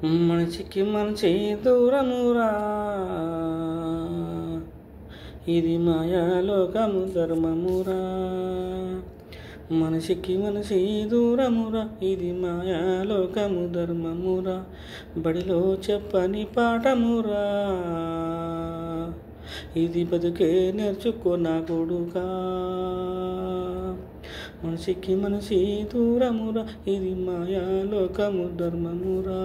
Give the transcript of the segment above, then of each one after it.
మనిషికి మనిషి దూరమురా, ఇది మాయాలోకము ధర్మమురా. మనిషికి మనిషి దూరమురా, ఇది మాయాలోకము ధర్మమురా. బడిలో చెప్పని పాఠమురా, ఇది బతుకే నేర్చుకో నా కొడుకా. మనిషికి మనిషి దూరమురా, ఇది మాయాలోకము ధర్మమురా.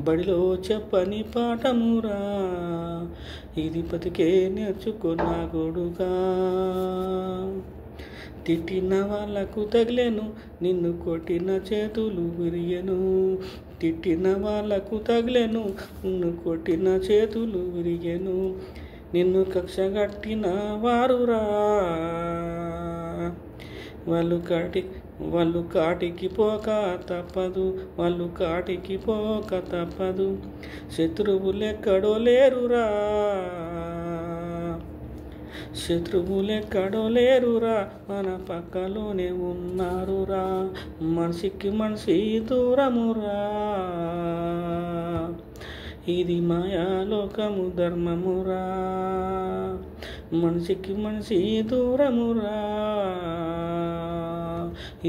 బడిలో చెప్పని పాఠమురా, ఇది బతుకే నేర్చుకో నా కొడుకా. తిట్టిన వాళ్ళకు తగిలేను, నిన్ను కొట్టిన చేతులు విరియను. తిట్టిన వాళ్ళకు తగిలేను, నిన్ను కొట్టిన చేతులు విరియను. నిన్ను కక్షగట్టిన వారురా, వాళ్ళు కాటికి పోక తప్పదు, వాళ్ళు కాటికి పోక తప్పదు. శత్రువులెక్కడో లేరురా, శత్రువులెక్కడో లేరురా, మన పక్కలోనే ఉన్నారురా. మనిషికి మనిషి దూరమురా, ఇది మాయాలోకము ధర్మమురా. మనిషికి మనిషి దూరమురా,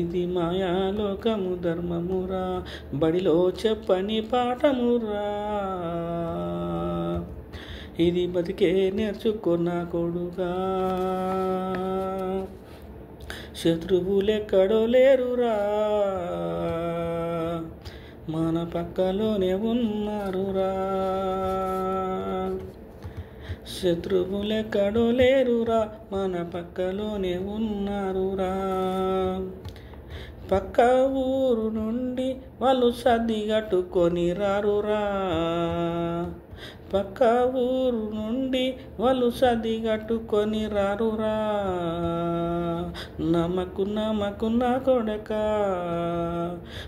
ఇది మాయాలోకము ధర్మమురా. బడిలో చెప్పని పాఠమురా, ఇది బతికే నేర్చుకో నా కొడుకా. శత్రువులెక్కడో లేరురా, మన పక్కలోనే ఉన్నారురా. శత్రువులెక్కడో లేరురా, మన పక్కలోనే ఉన్నారురా. పక్క ఊరు నుండి వాళ్ళు సర్దిగట్టుకొని రారురా, పక్క ఊరు నుండి వాళ్ళు సర్దిగట్టుకొని రారురా. నమ్మకున్న కొడక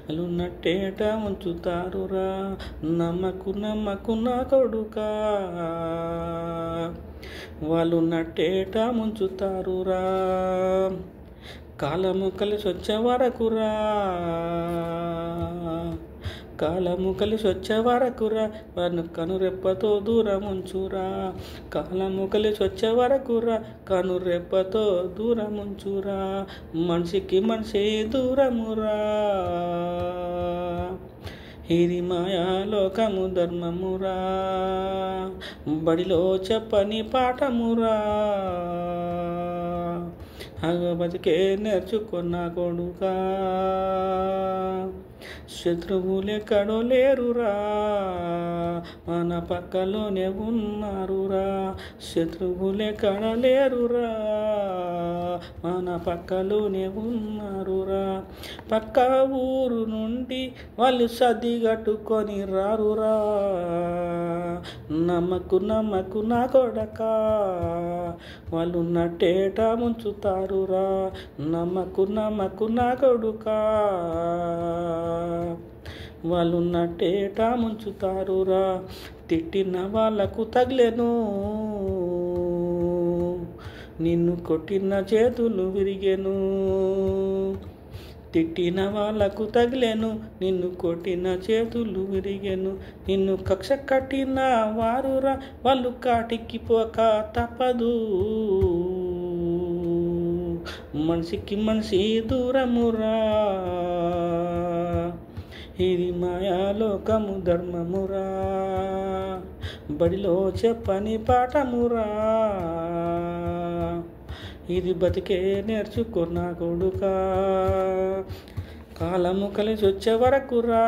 వాళ్ళు నట్టేట ఉంచుతారురా. నమ్మకున్న కొడుక వాళ్ళు నట్టేట ముంచుతారురా. కాలము కలిసి వచ్చే వరకురా, కాలము కలిసి వచ్చే వరకురా, వారిని కనురెప్పతో దూరం ఉంచురా. కాలము కలిసి వచ్చే వరకురా, కనురెప్పతో దూరం ఉంచురా. మనిషికి మనిషి దూరమురా, ఇది మాయాలోకము ధర్మమురా. బడిలో చెప్పని పాఠమురా, బతికే నేర్చుకున్న కొడుకా. శత్రువులెక్కడో లేరురా, మన పక్కలోనే ఉన్నారురా. శత్రువులెక్కడ లేరురా, మన పక్కలోనే ఉన్నారురా. పక్క ఊరు నుండి వాళ్ళు సర్దిగట్టుకొని రారురా. నమ్మకున్న కొడక వాళ్ళు నట్టేట ముంచుతారురా. నమ్మకున్న కొడుక వాళ్ళు నట్టేట ముంచుతారురా. తిట్టిన వాళ్ళకు తగిలేను, నిన్ను కొట్టిన చేతులు విరిగెను. తిట్టిన వాళ్ళకు తగిలేను, నిన్ను కొట్టిన చేతులు విరిగెను. నిన్ను కక్ష కట్టిన వారురా, వాళ్ళు కాటికి పోక తప్పదు. మనిషికి మనిషి దూరమురా, ఇది మాయాలోకము ధర్మమురా. బడిలో చెప్పని పాఠమురా, ఇది బతికే నేర్చుకున్న కొడుకా. కాలము కలిసి వచ్చే వరకురా,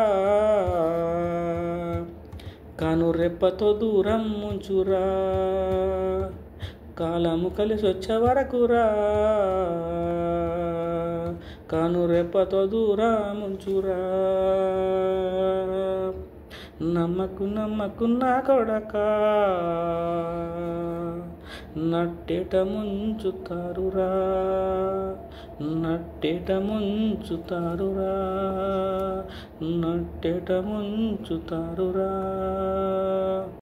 కనురెప్పతో దూరం ఉంచురా. కాలము కలిసి వచ్చే వరకురా, కనురెప్పతో దూరం ఉంచురా. నమ్మకున్న కొడక నట్టేట ముంచుతారురా. నట్టేట ముంచుతారురా, నట్టేట ముంచుతారురా.